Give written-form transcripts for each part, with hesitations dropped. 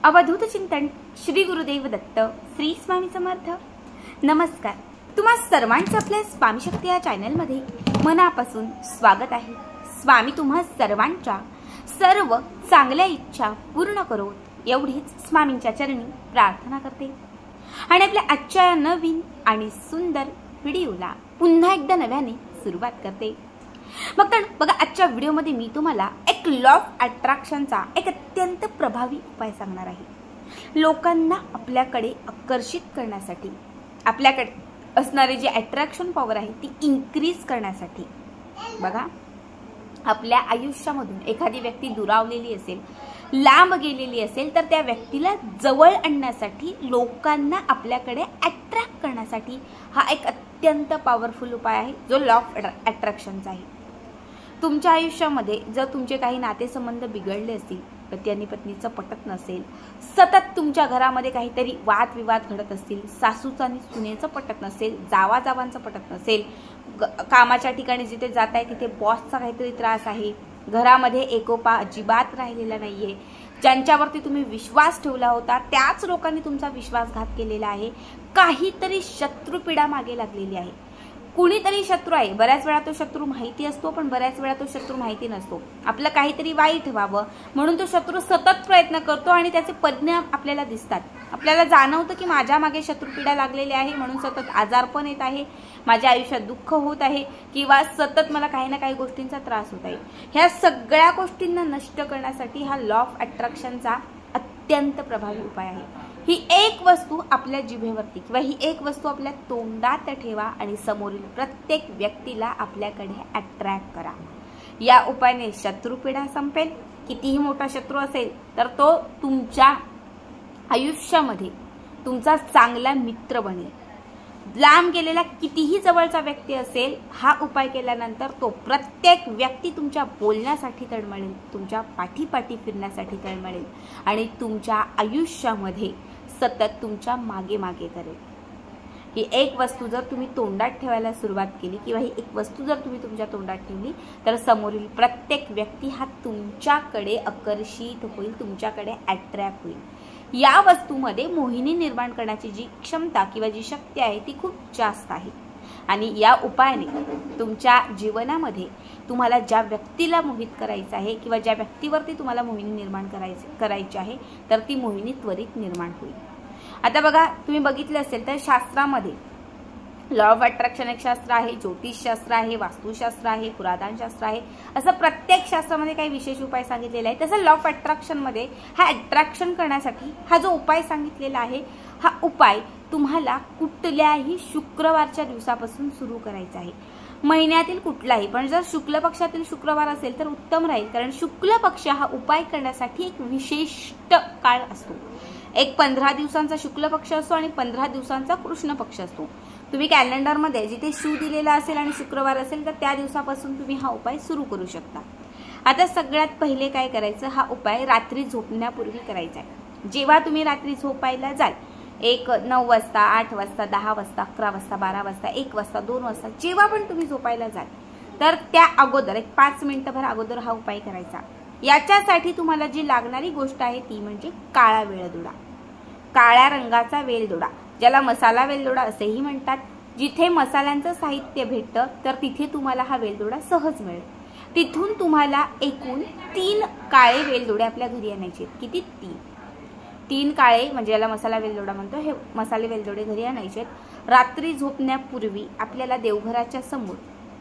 अवधूत चिंतन श्री गुरुदेव दत्त श्री स्वामी समर्थ। नमस्कार, तुम्हा सर्वांचं आपल्या स्वामी शक्ती या चॅनलमध्ये मनापासून स्वागत आहे। स्वामी तुम्हा सर्वांच्या सर्व चांगल्या इच्छा पूर्ण करोत एवढीच स्वामींच्या चरणी प्रार्थना करते आणि आपल्या आजच्या नवीन आणि सुंदर व्हिडिओला पुन्हा एकदा नव्याने सुरुवात करते। मग तर बघा, आजच्या व्हिडिओमध्ये मी तुम्हाला एक लॉ ऑफ अट्रॅक्शनचा एक अत्यंत प्रभावी उपाय सांगणार आहे। लोकांना आपल्याकडे आकर्षित करण्यासाठी, आपल्याकडे असणारी जी अट्रॅक्शन पॉवर आहे ती इन्क्रीज करण्यासाठी। बघा, आपल्या आयुष्यामधून एखादी व्यक्ती दुरावलेली असेल, लांब गेलेली असेल, तर त्या व्यक्तीला जवळ आणण्यासाठी, लोकांना आपल्याकडे अट्रॅक्ट करण्यासाठी हा एक अत्यंत पॉवरफुल उपाय आहे जो लॉ ऑफ अट्रॅक्शनचा आहे। तुमच्या आयुष्यामध्ये जर तुमचे काही नातेसंबंध बिघडले असतील, पती आणि पत्नीचं पटत नसेल, सतत तुमच्या घरामध्ये काहीतरी वादविवाद घडत असतील, सासूचं आणि सुनेचं पटत नसेल, जावाजावांचं पटत नसेल, कामाच्या ठिकाणी जिथे जात आहे तिथे बॉसचा काहीतरी त्रास आहे, घरामध्ये एकोपा अजिबात राहिलेला नाहीये, ज्यांच्यावरती तुम्ही विश्वास ठेवला होता त्याच लोकांनी तुमचा विश्वासघात केलेला आहे, काहीतरी शत्रुपीडा मागे लागलेली आहे, कुणीतरी शत्रू आहे। बऱ्याच वेळा तो शत्रू माहिती असतो, पण बऱ्याच वेळा तो शत्रू माहिती नसतो। आपलं काहीतरी वाईट व्हावं म्हणून तो शत्रू सतत प्रयत्न करतो आणि त्याचे परिणाम आपल्याला दिसतात। आपल्याला जाणवतं की माझ्या मागे शत्रुपीडा लागलेली आहे, म्हणून सतत आजारपण येत आहे, माझ्या आयुष्यात दुःख होत आहे, किंवा सतत मला काही ना काही गोष्टींचा त्रास होत आहे। ह्या सगळ्या गोष्टींना नष्ट करण्यासाठी हा लॉ ऑफ अट्रॅक्शनचा अत्यंत प्रभावी उपाय आहे। ही एक वस्तू आपल्या जिभेवरती किंवा ही एक वस्तू आपल्या तोंडात ठेवा आणि समोरील प्रत्येक व्यक्तीला आपल्याकडे अट्रॅक्ट करा। या उपायाने शत्रुपीडा संपेल। कितीही मोठा शत्रू असेल तर तो तुमच्या आयुष्यामध्ये तुमचा चांगला मित्र बनेल। लांब गेलेला कितीही जवळचा व्यक्ती असेल, हा उपाय केल्यानंतर तो प्रत्येक व्यक्ती तुमच्या बोलण्यासाठी तळमळेल, तुमच्या पाठीपाठी फिरण्यासाठी तळमळेल आणि तुमच्या आयुष्यामध्ये सतत तुमच्या मागे मागे करेल। ही एक वस्तू जर तुम्ही तोंडात ठेवायला सुरुवात केली किंवा ही एक वस्तू जर तुम्ही तुमच्या तोंडात ठेवली तर समोरील प्रत्येक व्यक्ती हा तुमच्याकडे आकर्षित होईल, तुमच्याकडे अट्रॅक्ट होईल। या वस्तूमध्ये मोहिनी निर्माण करण्याची जी क्षमता किंवा जी शक्ती आहे ती खूप जास्त आहे आणि या उपायाने तुमच्या जीवनामध्ये तुम्हाला ज्या व्यक्तीला मोहित करायचं आहे किंवा ज्या व्यक्तीवरती तुम्हाला मोहिनी निर्माण करायची आहे तर ती मोहिनी त्वरित निर्माण होईल। आता बघा, तुम्ही बघितले असेल तर शास्त्रामध्ये लॉ ऑफ अट्रॅक्शन एक शास्त्र आहे, ज्योतिषशास्त्र आहे, वास्तुशास्त्र आहे, पुरातनशास्त्र आहे, असं प्रत्येक शास्त्रामध्ये काही विशेष उपाय सांगितलेले आहे। तसं लॉ ऑफ अट्रॅक्शनमध्ये हा अट्रॅक्शन करण्यासाठी हा जो उपाय सांगितलेला आहे, हा उपाय तुम्हाला कुठल्याही शुक्रवारच्या दिवसापासून सुरू करायचा आहे। महिन्यातील कुठलाही, पण जर शुक्ल पक्षातील शुक्रवार असेल तर उत्तम राहील, कारण शुक्ल पक्ष हा उपाय करण्यासाठी एक विशिष्ट काळ असतो। एक 15 दिवसांचा शुक्ल पक्ष असतो आणि 15 दिवसांचा कृष्ण पक्ष असतो। तुम्ही कॅलेंडरमध्ये जिथे शू दिलेला असेल आणि शुक्रवार असेल तर त्या दिवसापासून तुम्ही हा उपाय सुरू करू शकता। आता सगळ्यात पहिले काय करायचं, हा उपाय रात्री झोपण्यापूर्वी करायचा आहे। जेव्हा तुम्ही रात्री झोपायला जाल, 9 वाजता, 8 वाजता, 10 वाजता, 11 वाजता, 12 वाजता, 1 वाजता, 2 वाजता, जेव्हा पण तुम्ही झोपायला जाल तर त्या अगोदर एक 5 मिनिटभर अगोदर हा उपाय करायचा। याच्यासाठी तुम्हाला जी लागणारी गोष्ट आहे ती म्हणजे काळा वेलदोडा, काळ्या रंगाचा वेलदोडा, ज्याला मसाला वेलदोडा असेही म्हणतात। जिथे मसाल्यांचं साहित्य भेटतं तर तिथे तुम्हाला हा वेलदोडा सहज मिळेल। तिथून तुम्हाला एकूण 3 काळे वेलदोडे आपल्या घरी आणायचे। किती? 3 काळे, म्हणजे याला मसाला वेलदोडा म्हणतो, हे मसाले वेलदोडे घरी आणायचे। रात्री झोपण्यापूर्वी आपल्याला देवघराच्या समोर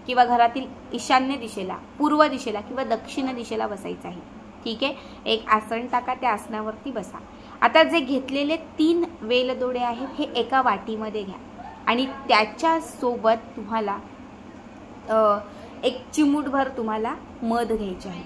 किंवा घरातील ईशान्य दिशेला, पूर्व दिशेला किंवा दक्षिण दिशेला बसायचं आहे। ठीक आहे, एक आसन टाका, त्या आसनावरती बसा। आता जे घेतलेले 3 वेलदोडे आहेत हे एका वाटीमध्ये घ्या आणि त्याच्या सोबत तुम्हाला एक चिमूटभर तुम्हाला मध घ्यायची आहे।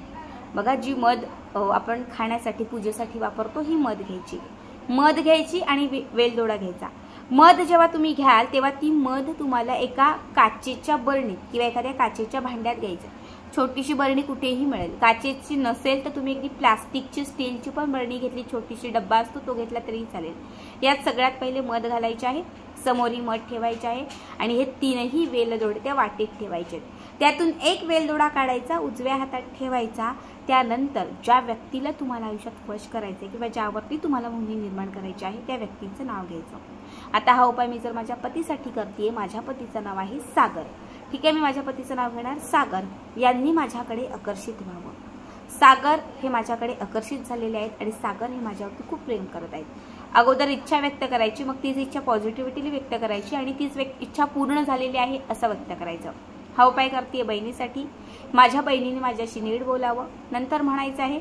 बघा, जी मध आपण खाण्यासाठी, पूजेसाठी वापरतो, ही मध घ्यायची आणि वेलदोडा घ्यायचा। मध जेव्हा तुम्ही घ्याल तेव्हा ती मध तुम्हाला एका काचेच्या बरणीत किंवा एखाद्या काचेच्या भांड्यात घ्यायचं। छोटीशी बरणी कुठेही मिळेल, काचेची नसेल तर तुम्ही अगदी प्लास्टिकची, स्टीलची पण बरणी घेतली, छोटीशी डब्बा असतो तो घेतला तरी चालेल। यात सगळ्यात पहिले मध घालायचे आहे, समोरी मध ठेवायचे आहे आणि हे 3ही वेलदोडे त्या वाटीत ठेवायचे। त्यातून एक वेलदोडा काढायचा, उजव्या हातात ठेवायचा, त्यानंतर ज्या व्यक्तीला तुम्हाला आयुष्यात वश करायचं आहे किंवा ज्यावरती तुम्हाला मोहिनी निर्माण करायची आहे त्या व्यक्तीचं नाव घ्यायचं। आता हा उपाय मी जर माझ्या पतीसाठी करते, माझ्या पतीचं नाव आहे सागर, ठीक आहे, मी माझ्या पतीचं नाव घेणार सागर, यांनी माझ्याकडे आकर्षित व्हावं। सागर हे माझ्याकडे आकर्षित झालेले आहेत आणि सागर हे माझ्यावरती खूप प्रेम करत आहेत। अगोदर इच्छा व्यक्त करायची, मग तीच इच्छा पॉझिटिव्हिटीली व्यक्त करायची आणि तीच इच्छा पूर्ण झालेली आहे असं व्यक्त करायचं। हा उपाय करते बहिणीसाठी, माझ्या बहिणीने माझ्याशी नीट बोलावं, नंतर म्हणायचं आहे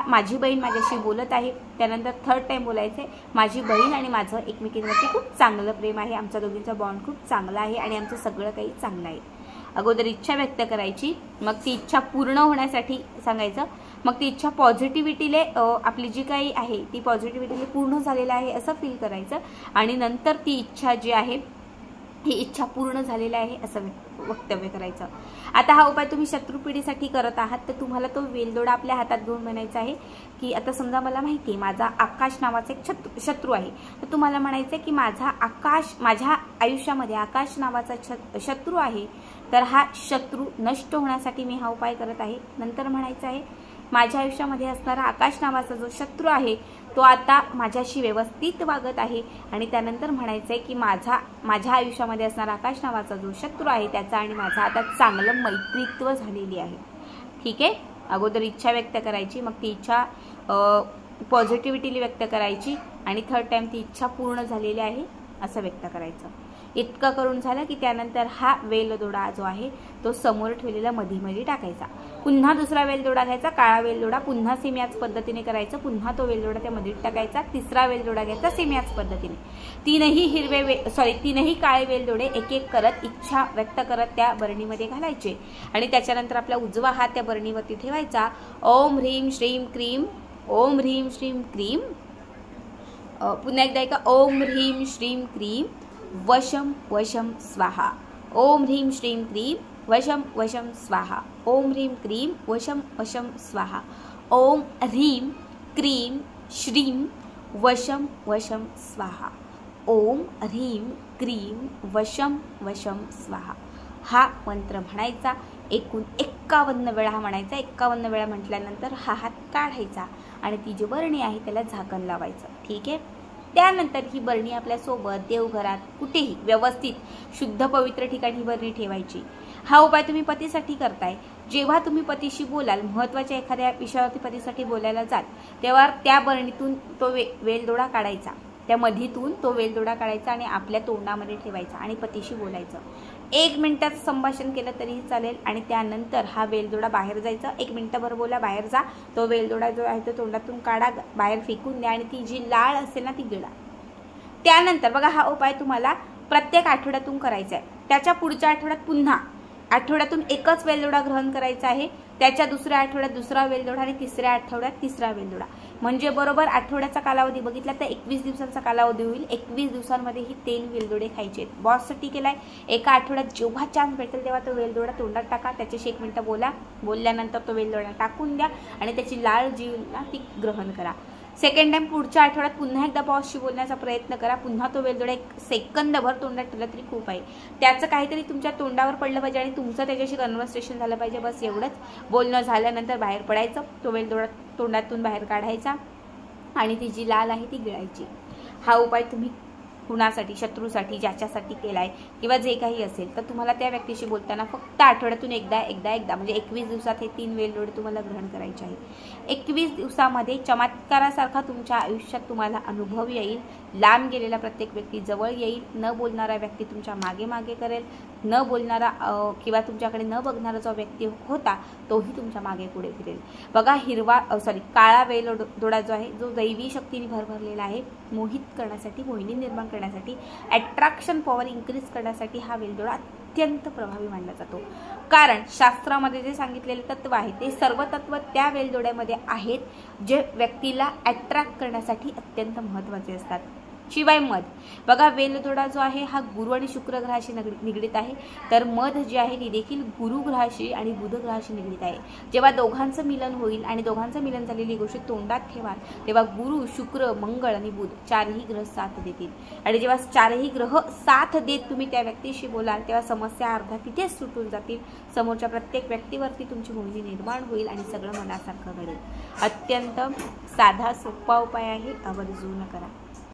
माझी बहीण माझ्याशी बोलत आहे, त्यानंतर थर्ड टाइम बोलायचं आहे माझी बहीण आणि माझं एकमेकींवरती खूप चांगलं प्रेम आहे, आमचा दोघींचा बॉन्ड खूप चांगला आहे आणि आमचं सगळं काही चांगलं आहे। अगोदर इच्छा व्यक्त करायची, मग ती इच्छा पूर्ण होण्यासाठी सांगायचं, मग ती इच्छा पॉझिटिव्हिटीले आपली जी काही आहे ती पॉझिटिव्हिटीले पूर्ण झालेलं आहे असं फील करायचं आणि नंतर ती इच्छा जी आहे ही इच्छा पूर्ण झालेली आहे असं वक्तव्य करायचं। आता हा उपाय तुम्ही शत्रुपिढीसाठी करत आहात तर तुम्हाला तो वेलदोडा आपल्या हातात घेऊन म्हणायचा आहे की आता समजा मला माहिती आहे माझा आकाश नावाचा एक शत्रू आहे, तर तुम्हाला म्हणायचं आहे की माझ्या आयुष्यामध्ये आकाश नावाचा शत्रू आहे, तर हा शत्रू नष्ट होण्यासाठी मी हा उपाय करत आहे। नंतर म्हणायचं आहे माझ्या आयुष्यामध्ये असणारा आकाश नावाचा जो शत्रू आहे तो आता माझ्याशी व्यवस्थित वागत आहे आणि त्यानंतर म्हणायचं आहे की माझ्या आयुष्यामध्ये असणारा आकाश नावाचा जो शत्रू आहे त्याचा आणि माझा आता चांगलं मैत्रीत्व झालेली आहे, ठीक आहे। अगोदर इच्छा व्यक्त करायची, मग ती इच्छा पॉझिटिव्हिटीली व्यक्त करायची आणि थर्ड टाइम ती इच्छा पूर्ण झालेली आहे असं व्यक्त करायचं। इतकं करून झालं की त्यानंतर हा वेलदोडा जो आहे तो समोर ठेवलेला मध्ये टाकायचा, पुन्हा दुसरा वेलदोडा घ्यायचा, काळा वेलदोडा, पुन्हा सेम याच पद्धतीने करायचं, पुन्हा तो वेलदोडा त्या मध्ये टाकायचा, तिसरा वेलदोडा घ्यायचा सेम याच पद्धतीने, तीनही काळे वेलदोडे एक एक करत इच्छा व्यक्त करत त्या बरणीमध्ये घालायचे आणि त्याच्यानंतर आपला उजवा हात त्या बरणीवरती ठेवायचा। ओम ह्रीम श्रीम क्रीम, ओम ह्रीम श्रीम क्रीम, पुन्हा एकदा ऐका, ओम ह्रीम श्रीम क्रीम वशम वशम स्वाहा, ओम ह्रीम श्रीम क्रीम वशम वशम स्वाहा, ओम ह्रीम क्रीम वशम वशम स्वाहा, ओम ह्रीम क्रीम श्रीम वशम वशम स्वाहा, ओम ह्रीम क्रीम वशम वशम स्वाहा। हा मंत्र म्हणायचा, एकूण 51 वेळा हा म्हणायचा। 51 वेळा म्हटल्यानंतर हा हात काढायचा आणि ती जी बरणी आहे त्याला झाकण लावायचं, ठीक आहे। त्यानंतर ही बरणी आपल्यासोबत देवघरात कुठेही व्यवस्थित शुद्ध पवित्र ठिकाणी बरणी ठेवायची। हा उपाय तुम्ही पतीसाठी करताय, जेव्हा तुम्ही पतीशी बोलाल, महत्त्वाच्या एखाद्या विषयावरती पतीसाठी बोलायला जाल तेव्हा त्या बरणीतून तो वेलदोडा काढायचा, त्या मधीतून तो वेलदोडा काढायचा आणि आपल्या तोंडामध्ये ठेवायचा आणि पतीशी बोलायचं। 1 मिनिटाचं संभाषण केलं तरीही चालेल आणि त्यानंतर हा वेलदोडा बाहेर जायचा, 1 मिनिटभर बोला, बाहेर जा, तो वेलदोडा जो आहे तो तोंडातून काढा, बाहेर फेकून द्या आणि ती जी लाळ असेल ना ती गिळा। त्यानंतर बघा हा उपाय तुम्हाला प्रत्येक आठवड्यातून करायचा आहे। त्याच्या पुढच्या आठवड्यात पुन्हा आठवड्यातून एकच वेलदोडा ग्रहण करायचा आहे, त्याच्या दुसऱ्या आठवड्यात दुसरा वेलदोडा आणि तिसऱ्या आठवड्यात तिसरा वेलदोडा, म्हणजे बरोबर आठवड्याचा कालावधी बघितला तर 21 दिवसांचा कालावधी होईल। 21 दिवसांमध्ये ही 3 वेलदोडे खायचे आहेत। बॉससाठी केलाय, एका आठवड्यात जेव्हा चान्स भेटेल तेव्हा तो वेलदोडा तोंडात टाका, त्याच्याशी 1 मिनिट बोला, बोलल्यानंतर तो वेलदोडा टाकून द्या आणि त्याची लाळ जी ना ती ग्रहण करा। सेकंड टाइम पुढच्या आठवड्यात पुन्हा एकदा बॉसशी बोलण्याचा प्रयत्न करा, पुन्हा तो वेलदोडा 1 सेकंदभर तोंडात ठेवला तरी खूप आहे, त्याचं काहीतरी तुमच्या तोंडावर पडलं पाहिजे आणि तुमचं त्याच्याशी कन्व्हर्सेशन झालं पाहिजे, बस एवढंच। बोलणं झाल्यानंतर बाहेर पडायचं, तो वेलदोडा तोंडातून बाहेर काढायचा आणि ती जी लाल आहे ती गिळायची। हा उपाय तुम्ही कुणासाठी, शत्रूसाठी, ज्याच्यासाठी केलाय किंवा जे काही असेल तर तुम्हाला त्या व्यक्तीशी बोलताना फक्त आठवड्यातून एकदा म्हणजे 21 दिवसात हे 3 वेलदोडे तुम्हाला ग्रहण करायचे आहे। 21 दिवसामध्ये चमत्कारासारखा तुमच्या आयुष्यात तुम्हाला अनुभव येईल, लांब गेलेला प्रत्येक व्यक्ती जवळ येईल, न बोलणारा व्यक्ती तुमच्या मागे मागे करेल, न बोलणारा किंवा तुमच्याकडे न बघणारा जो व्यक्ती होता तोही तुमच्या मागे पुढे फिरेल। बघा काळा वेलदोडा जो आहे जो दैवी शक्तीने भरभरलेला आहे, मोहित करण्यासाठी, मोहिनी निर्माण करण्यासाठी, अट्रॅक्शन पॉवर इन्क्रीज करण्यासाठी हा वेलदोडा अत्यंत प्रभावी मानला जातो। कारण शास्त्रामध्ये जे सांगितलेले तत्व आहे ते सर्व तत्व त्या वेलदोड्यामध्ये आहेत जे व्यक्तीला अट्रॅक्ट करण्यासाठी अत्यंत महत्त्वाचे असतात। शिवाय मध बघा, वेलदोडा जो आहे हा गुरु आणि शुक्र ग्रहाशी निगडीत आहे, तर मध जी आहे ती देखील गुरु ग्रहाशी आणि बुध ग्रहाशी निगडीत आहे। जेव्हा दोघांचं मिलन होईल आणि दोघांचं मिलन झालेली गोष्ट तोंडात ठेवाल तेव्हा गुरु, शुक्र, मंगळ आणि बुध चारही ग्रह साथ देतील आणि जेव्हा चारही ग्रह साथ देत तुम्ही त्या व्यक्तीशी बोलाल तेव्हा समस्या अर्धा तिथेच सुटून जातील। समोरच्या प्रत्येक व्यक्तीवरती तुमची मोहिनी निर्माण होईल आणि सगळं मनासारखं घडेल। अत्यंत साधा सोपा उपाय आहे, आवर्जून करा।